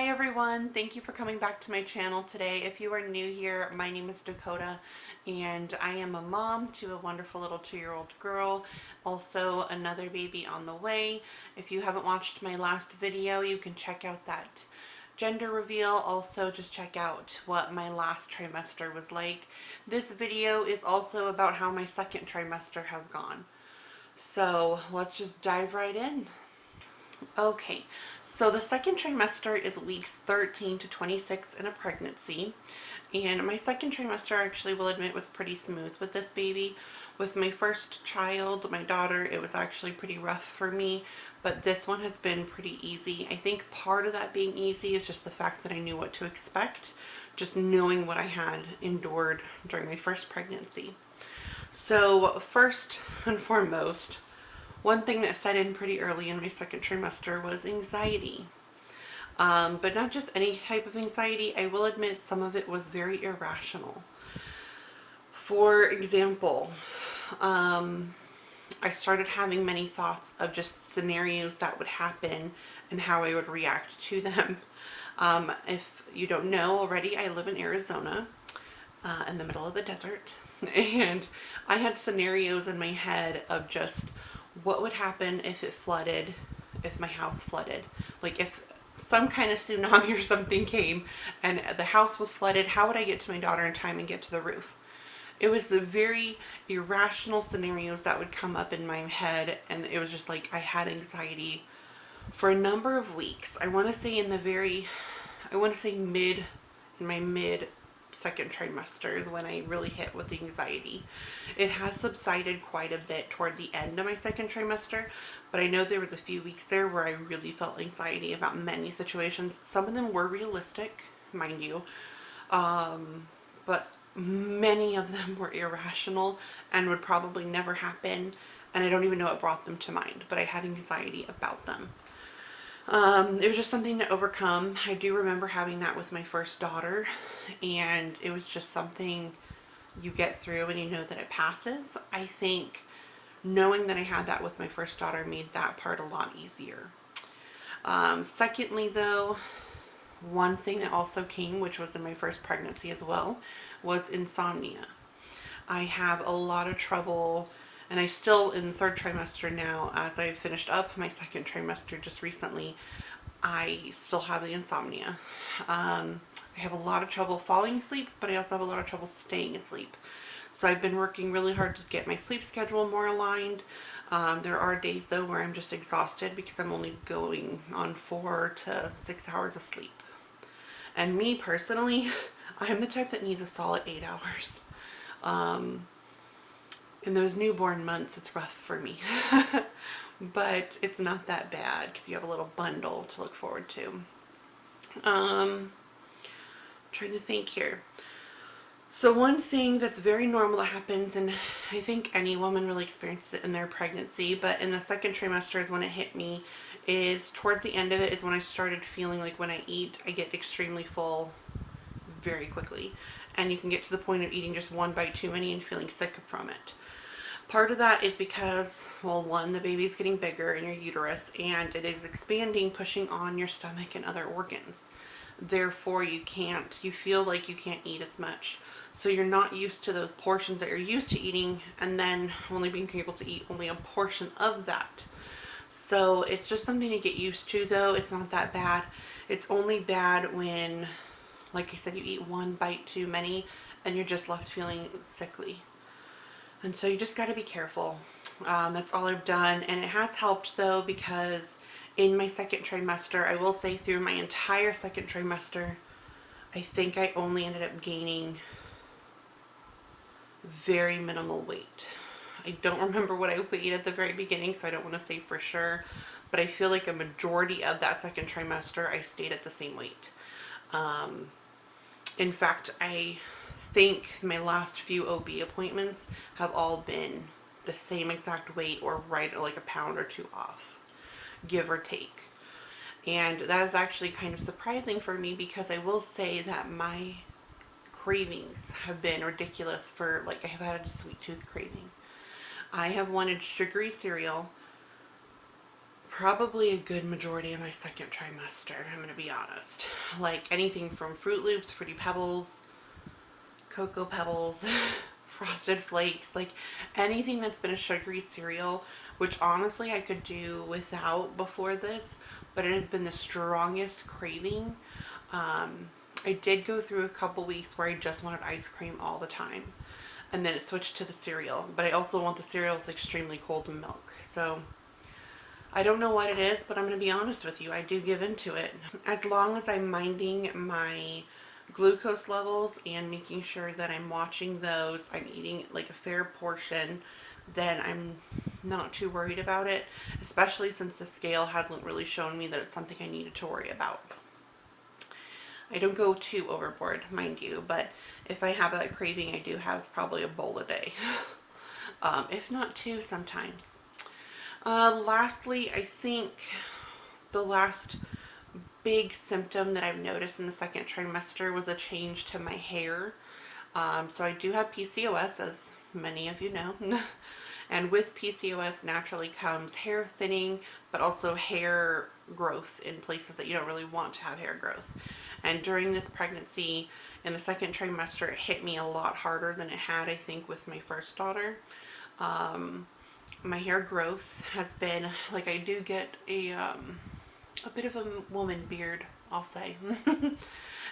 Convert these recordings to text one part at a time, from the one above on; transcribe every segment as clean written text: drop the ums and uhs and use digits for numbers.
Hi everyone, thank you for coming back to my channel today. If you are new here, my name is Dakota and I am a mom to a wonderful little 2-year-old girl, also another baby on the way. If you haven't watched my last video, you can check out that gender reveal. Also just check out what my last trimester was like. This video is also about how my second trimester has gone. So let's just dive right in. Okay, so the second trimester is weeks 13 to 26 in a pregnancy, and my second trimester, I actually will admit, was pretty smooth with this baby. With my first child, my daughter, it was actually pretty rough for me, but this one has been pretty easy. I think part of that being easy is just the fact that I knew what to expect, just knowing what I had endured during my first pregnancy. So first and foremost, one thing that set in pretty early in my second trimester was anxiety. But not just any type of anxiety. I will admit some of it was very irrational. For example, I started having many thoughts of just scenarios that would happen and how I would react to them. If you don't know already, I live in Arizona, in the middle of the desert. And I had scenarios in my head of just what would happen if it flooded, if my house flooded. Like if some kind of tsunami or something came and the house was flooded, how would I get to my daughter in time and get to the roof? It was the very irrational scenarios that would come up in my head, and it was just like I had anxiety for a number of weeks. I want to say in my mid second trimester is when I really hit with the anxiety. It has subsided quite a bit toward the end of my second trimester, but I know there was a few weeks there where I really felt anxiety about many situations. Some of them were realistic, mind you, but many of them were irrational and would probably never happen, and I don't even know what brought them to mind, but I had anxiety about them. It was just something to overcome. I do remember having that with my first daughter, and it was just something you get through and you know that it passes. I think knowing that I had that with my first daughter made that part a lot easier. Secondly though, one thing that also came, which was in my first pregnancy as well, was insomnia. I have a lot of trouble, and I still, in the third trimester now, as I finished up my second trimester just recently, I still have the insomnia. I have a lot of trouble falling asleep, but I also have a lot of trouble staying asleep. So I've been working really hard to get my sleep schedule more aligned. There are days though where I'm just exhausted because I'm only going on 4 to 6 hours of sleep. And me personally, I'm the type that needs a solid 8 hours. In those newborn months, it's rough for me. But it's not that bad because you have a little bundle to look forward to. Trying to think here. So one thing that's very normal that happens, and I think any woman really experiences it in their pregnancy, but in the second trimester is when it hit me, is towards the end of it is when I started feeling like when I eat, I get extremely full very quickly. And you can get to the point of eating just one bite too many and feeling sick from it. Part of that is because, well, one, the baby's getting bigger in your uterus and it is expanding, pushing on your stomach and other organs. Therefore, you feel like you can't eat as much. So you're not used to those portions that you're used to eating, and then only being able to eat only a portion of that. So it's just something to get used to though. It's not that bad. It's only bad when, like I said, you eat one bite too many and you're just left feeling sickly. And so you just got to be careful. That's all I've done. And it has helped though, because in my second trimester, I will say through my entire second trimester, I think I only ended up gaining very minimal weight. I don't remember what I weighed at the very beginning, so I don't want to say for sure, but I feel like a majority of that second trimester, I stayed at the same weight. In fact, I think my last few OB appointments have all been the same exact weight or right like a pound or two off, give or take. And that is actually kind of surprising for me because I will say that my cravings have been ridiculous for, like, I have had a sweet tooth craving. I have wanted sugary cereal probably a good majority of my second trimester, I'm going to be honest. Like anything from Fruit Loops, Fruity Pebbles, Cocoa Pebbles, Frosted Flakes, like anything that's been a sugary cereal, which honestly I could do without before this, but it has been the strongest craving. I did go through a couple weeks where I just wanted ice cream all the time, and then it switched to the cereal, but I also want the cereal with extremely cold milk. So I don't know what it is, but I'm going to be honest with you, I do give into it. As long as I'm minding my glucose levels and making sure that I'm watching those, I'm eating like a fair portion, then I'm not too worried about it, especially since the scale hasn't really shown me that it's something I needed to worry about. I don't go too overboard, mind you, but if I have that craving, I do have probably a bowl a day. If not two sometimes. Lastly, I think the last big symptom that I've noticed in the second trimester was a change to my hair. So I do have PCOS, as many of you know. And with PCOS naturally comes hair thinning, but also hair growth in places that you don't really want to have hair growth. And during this pregnancy, in the second trimester, it hit me a lot harder than it had, I think, with my first daughter. My hair growth has been, like, I do get a bit of a woman beard, I'll say.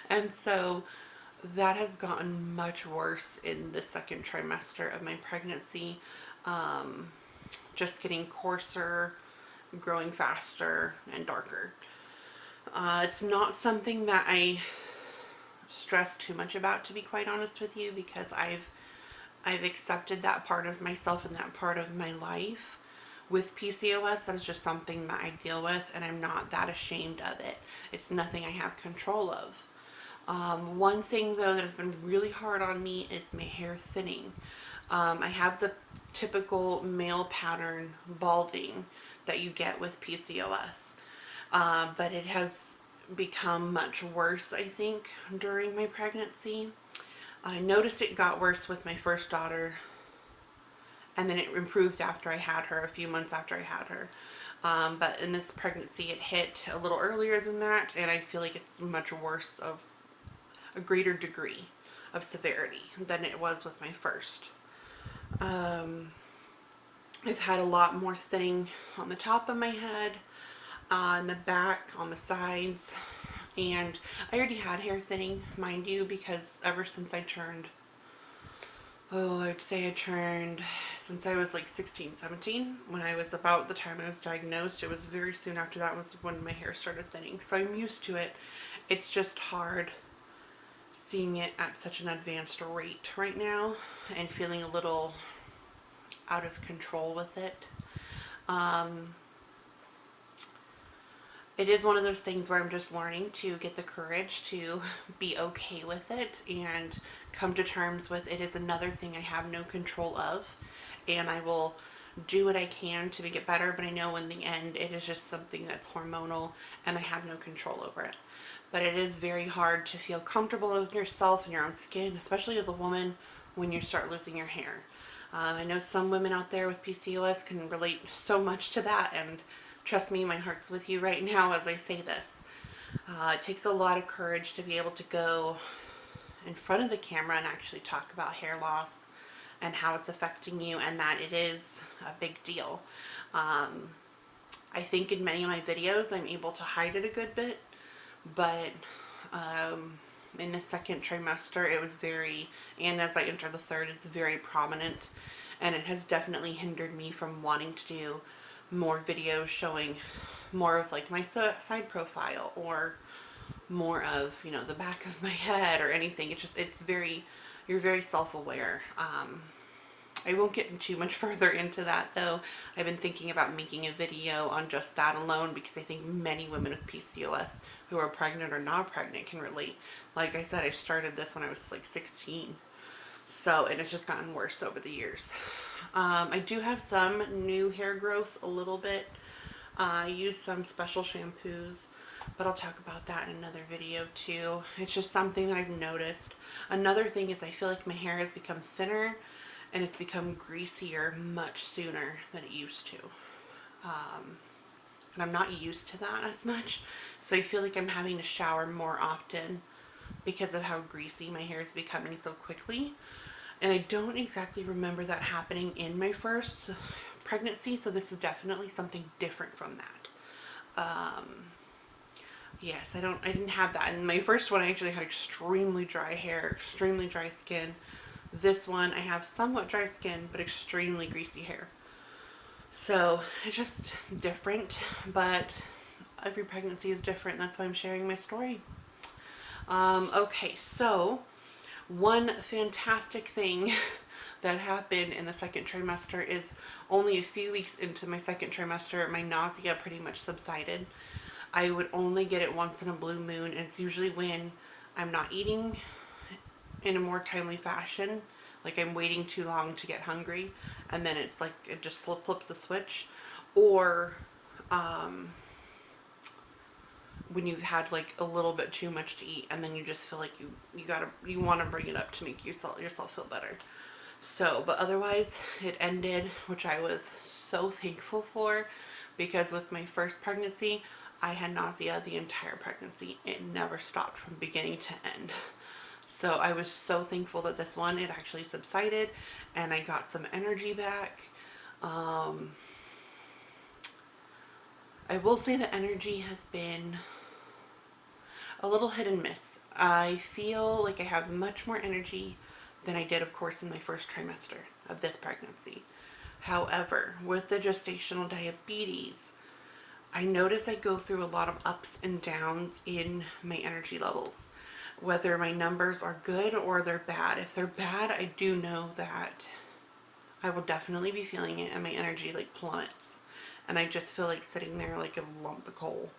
And so that has gotten much worse in the second trimester of my pregnancy. Just getting coarser, growing faster, and darker. It's not something that I stress too much about, to be quite honest with you, because I've accepted that part of myself and that part of my life. With PCOS, that is just something that I deal with, and I'm not that ashamed of it. It's nothing I have control of. One thing, though, that has been really hard on me is my hair thinning. I have the typical male pattern balding that you get with PCOS. But it has become much worse, I think, during my pregnancy. I noticed it got worse with my first daughter, and then it improved after I had her, a few months after I had her. But in this pregnancy, it hit a little earlier than that, and I feel like it's much worse, of a greater degree of severity than it was with my first. I've had a lot more thinning on the top of my head, on the back, on the sides, and I already had hair thinning, mind you, because ever since I turned, I'd say I turned, since I was like 16, 17, when I was about the time I was diagnosed, it was very soon after that was when my hair started thinning, so I'm used to it. It's just hard seeing it at such an advanced rate right now and feeling a little out of control with it. It is one of those things where I'm just learning to get the courage to be okay with it and come to terms with it is another thing I have no control of, and I will do what I can to make it better, but I know in the end it is just something that's hormonal and I have no control over it. But it is very hard to feel comfortable with yourself and your own skin, especially as a woman, when you start losing your hair. I know some women out there with PCOS can relate so much to that, and trust me, my heart's with you right now as I say this. It takes a lot of courage to be able to go in front of the camera and actually talk about hair loss and how it's affecting you, and that it is a big deal. I think in many of my videos I'm able to hide it a good bit, but in the second trimester it was very, and as I enter the third, it's very prominent, and it has definitely hindered me from wanting to do more videos showing more of like my side profile or more of, you know, the back of my head or anything. It's very, you're very self-aware. I won't get too much further into that, though. I've been thinking about making a video on just that alone, because I think many women with PCOS who are pregnant or not pregnant can relate. Like I said, I started this when I was like 16. So, and it's just gotten worse over the years. I do have some new hair growth a little bit. I use some special shampoos, but I'll talk about that in another video too. It's just something that I've noticed. Another thing is I feel like my hair has become thinner and it's become greasier much sooner than it used to. and I'm not used to that as much. So I feel like I'm having to shower more often because of how greasy my hair is becoming so quickly. And I don't exactly remember that happening in my first pregnancy, so this is definitely something different from that. Yes, I didn't have that. In my first one, I actually had extremely dry hair, extremely dry skin. This one, I have somewhat dry skin, but extremely greasy hair. So it's just different, but every pregnancy is different. That's why I'm sharing my story. Okay, so one fantastic thing that happened in the second trimester is only a few weeks into my second trimester, my nausea pretty much subsided. I would only get it once in a blue moon, and it's usually when I'm not eating in a more timely fashion, like I'm waiting too long to get hungry, and then it's like it just flips the switch, or um, when you've had like a little bit too much to eat, and then you just feel like you want to bring it up to make yourself feel better. So, but otherwise, it ended, which I was so thankful for, because with my first pregnancy, I had nausea the entire pregnancy. It never stopped from beginning to end. So I was so thankful that this one, it actually subsided and I got some energy back. I will say the energy has been a little hit and miss. I feel like I have much more energy than I did, of course, in my first trimester of this pregnancy. However, with the gestational diabetes, I notice I go through a lot of ups and downs in my energy levels, whether my numbers are good or they're bad. If they're bad, I do know that I will definitely be feeling it and my energy like plummets. And I just feel like sitting there like a lump of coal.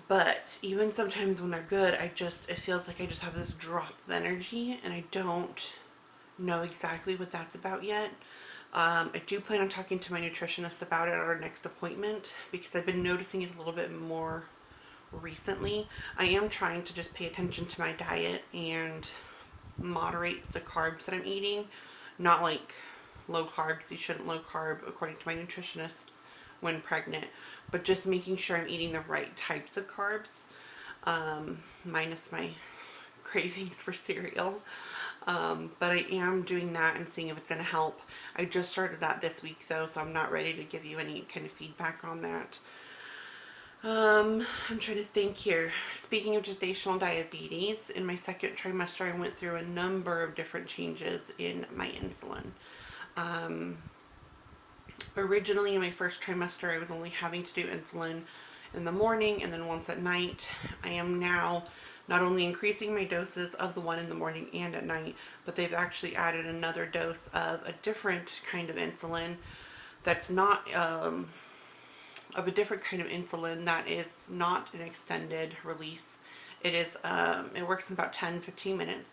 But even sometimes when they're good, it feels like I just have this drop of energy, and I don't know exactly what that's about yet. I do plan on talking to my nutritionist about it at our next appointment, because I've been noticing it a little bit more recently. I am trying to just pay attention to my diet and moderate the carbs that I'm eating. Not like low carbs. You shouldn't low carb according to my nutritionist when pregnant, but just making sure I'm eating the right types of carbs, minus my cravings for cereal. But I am doing that and seeing if it's going to help. I just started that this week though, so I'm not ready to give you any kind of feedback on that. I'm trying to think here. Speaking of gestational diabetes, in my second trimester, I went through a number of different changes in my insulin. Originally, in my first trimester, I was only having to do insulin in the morning and then once at night. I am now not only increasing my doses of the one in the morning and at night, but they've actually added another dose of a different kind of insulin that's not of a different kind of insulin that is not an extended release. It is it works in about 10-15 minutes,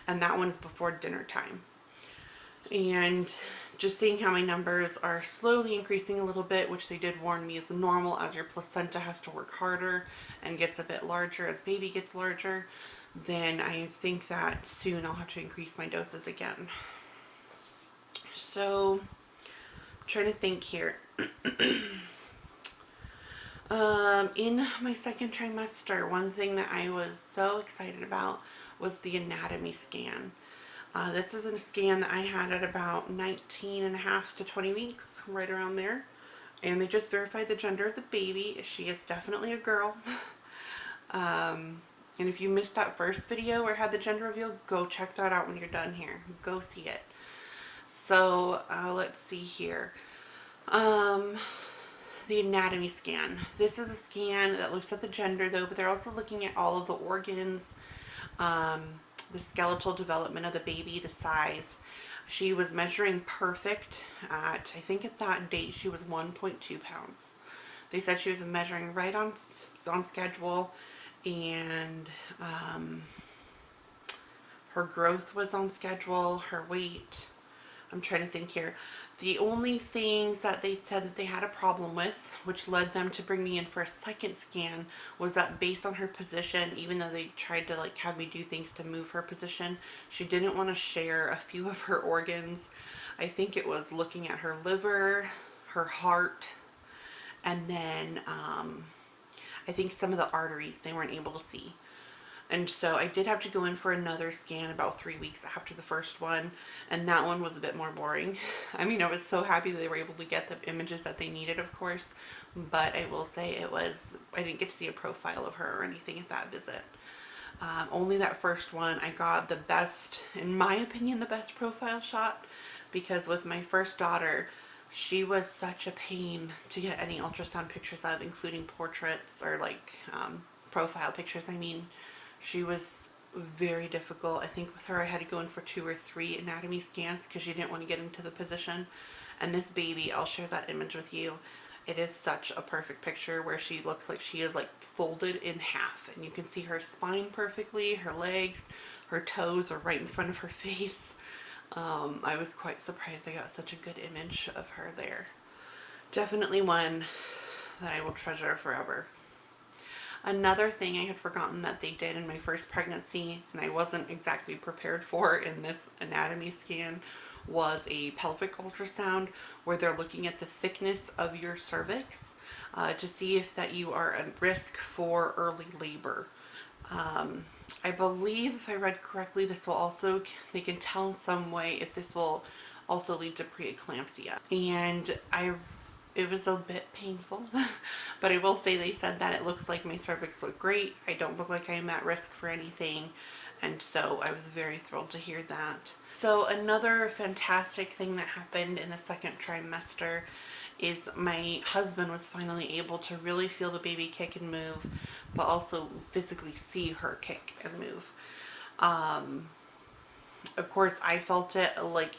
and that one is before dinner time. And just seeing how my numbers are slowly increasing a little bit, which they did warn me is normal as your placenta has to work harder and gets a bit larger as baby gets larger, then I think that soon I'll have to increase my doses again. So, I'm trying to think here. In my second trimester, one thing that I was so excited about was the anatomy scan. This is a scan that I had at about 19 and a half to 20 weeks, right around there. And they just verified the gender of the baby. She is definitely a girl. And if you missed that first video where I had the gender reveal, go check that out when you're done here. Go see it. So, let's see here. The anatomy scan. This is a scan that looks at the gender though, but they're also looking at all of the organs, the skeletal development of the baby, the size. She was measuring perfect at, I think at that date she was 1.2 pounds. They said she was measuring right on schedule, and her growth was on schedule, her weight. I'm trying to think here. The only things that they said that they had a problem with, which led them to bring me in for a second scan, was that based on her position, even though they tried to like have me do things to move her position, she didn't want to share a few of her organs. I think it was looking at her liver, her heart, and then I think some of the arteries they weren't able to see. And so I did have to go in for another scan about 3 weeks after the first one, and that one was a bit more boring. I mean, I was so happy that they were able to get the images that they needed, of course, but I will say I didn't get to see a profile of her or anything at that visit. Only that first one, I got the best, in my opinion, the best profile shot, because with my first daughter, she was such a pain to get any ultrasound pictures of, including portraits or like profile pictures. I mean, she was very difficult. I think with her, I had to go in for 2 or 3 anatomy scans because she didn't want to get into the position. And this baby, I'll share that image with you. It is such a perfect picture where she looks like she is like folded in half, and you can see her spine perfectly, her legs, her toes are right in front of her face. I was quite surprised I got such a good image of her there. Definitely one that I will treasure forever. Another thing I had forgotten that they did in my first pregnancy, and I wasn't exactly prepared for in this anatomy scan, was a pelvic ultrasound where they're looking at the thickness of your cervix to see if that you are at risk for early labor. I believe, if I read correctly, this will also, they can tell in some way if this will also lead to preeclampsia. And it was a bit painful, but I will say they said that it looks like my cervix looked great. I don't look like I'm at risk for anything. And so I was very thrilled to hear that. So another fantastic thing that happened in the second trimester is my husband was finally able to really feel the baby kick and move, but also physically see her kick and move. Of course, I felt it like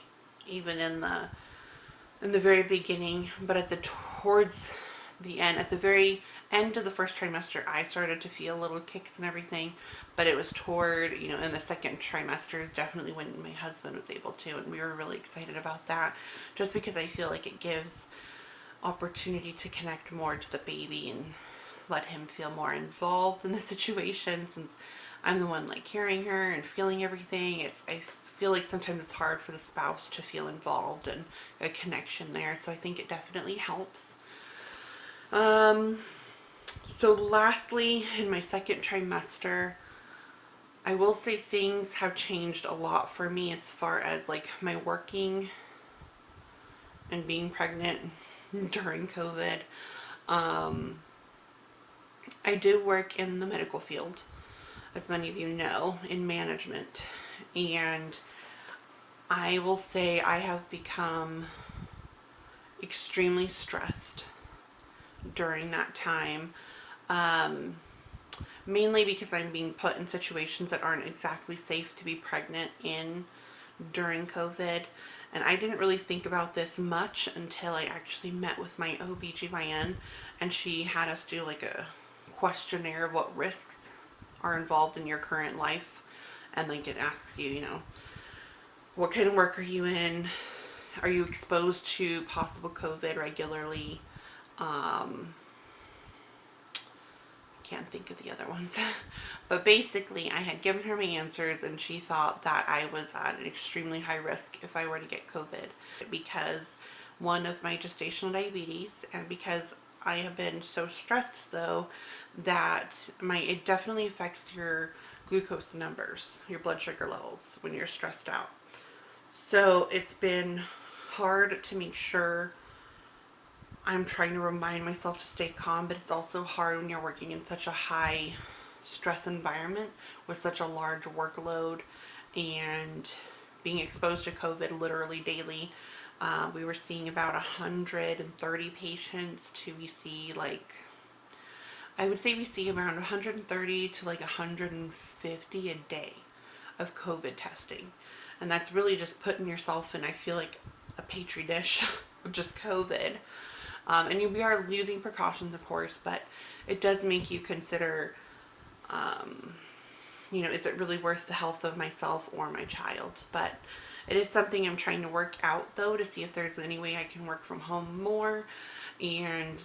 even in the very beginning, but towards the end, at the very end of the first trimester, I started to feel little kicks and everything, but it was toward, in the second trimester is definitely when my husband was able to, and we were really excited about that, just because I feel like it gives opportunity to connect more to the baby and let him feel more involved in the situation, since I'm the one like carrying her and feeling everything. I feel like sometimes it's hard for the spouse to feel involved and a connection there, so I think it definitely helps. So lastly, in my second trimester, I will say things have changed a lot for me as far as like my working and being pregnant during COVID. I do work in the medical field, as many of you know, in management, and I will say I have become extremely stressed during that time, mainly because I'm being put in situations that aren't exactly safe to be pregnant in during COVID. And I didn't really think about this much until I actually met with my OBGYN, and she had us do like a questionnaire of what risks are involved in your current life. And like it asks you, what kind of work are you in? Are you exposed to possible COVID regularly? Can't think of the other ones. But basically, I had given her my answers, and she thought that I was at an extremely high risk if I were to get COVID, because one of my gestational diabetes, and because I have been so stressed though that it definitely affects your glucose numbers, your blood sugar levels when you're stressed out. So it's been hard to make sure I'm trying to remind myself to stay calm, but it's also hard when you're working in such a high stress environment with such a large workload and being exposed to COVID literally daily. We were seeing about 130 patients we see I would say we see around 130 to like 150 a day of COVID testing. And that's really just putting yourself in, I feel like, a petri dish of just COVID. And we are using precautions, of course, but it does make you consider, is it really worth the health of myself or my child? But it is something I'm trying to work out, though, to see if there's any way I can work from home more and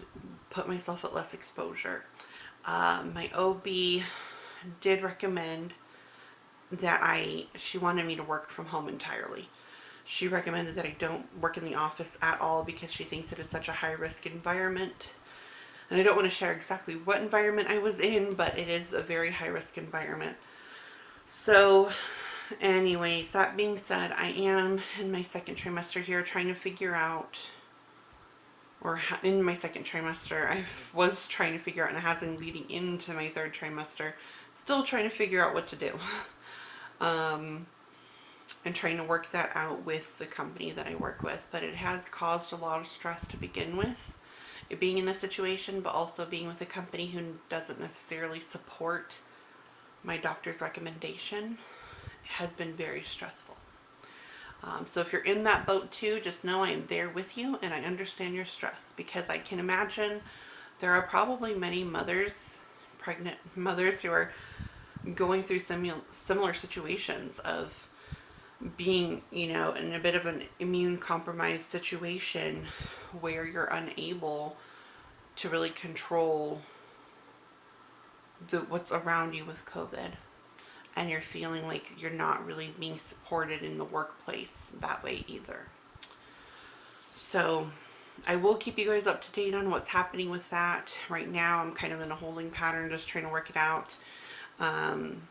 put myself at less exposure. My OB did recommend that she wanted me to work from home entirely. She recommended that I don't work in the office at all because she thinks it is such a high risk environment. And I don't want to share exactly what environment I was in, but it is a very high risk environment. So anyways, that being said, I am in my second trimester here trying to figure out, or in my second trimester, I was trying to figure out, and it has been leading into my third trimester, still trying to figure out what to do. And trying to work that out with the company that I work with. But it has caused a lot of stress to begin with, it being in this situation, but also being with a company who doesn't necessarily support my doctor's recommendation has been very stressful. So if you're in that boat too, just know I am there with you and I understand your stress, because I can imagine there are probably many mothers, pregnant mothers, who are going through similar situations of being, in a bit of an immune compromised situation where you're unable to really control what's around you with COVID, and you're feeling like you're not really being supported in the workplace that way either. So I will keep you guys up to date on what's happening with that. Right now I'm kind of in a holding pattern, just trying to work it out. I'm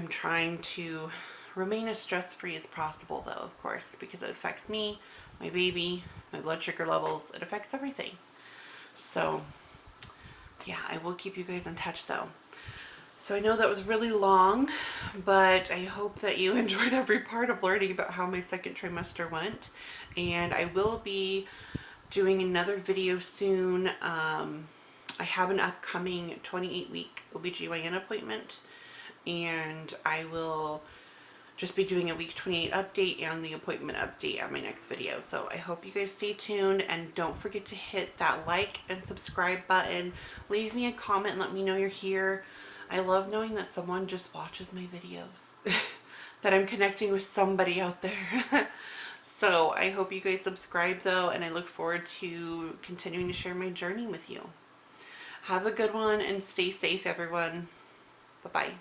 trying to remain as stress-free as possible, though, of course, because it affects me, my baby, my blood sugar levels. It affects everything. So yeah, I will keep you guys in touch though. So I know that was really long, but I hope that you enjoyed every part of learning about how my second trimester went. And I will be doing another video soon. I have an upcoming 28-week OBGYN appointment, and I will just be doing a week 28 update and the appointment update on my next video. So I hope you guys stay tuned, and don't forget to hit that like and subscribe button. Leave me a comment and let me know you're here. I love knowing that someone just watches my videos, that I'm connecting with somebody out there. So I hope you guys subscribe though, and I look forward to continuing to share my journey with you. Have a good one and stay safe, everyone. Bye-bye.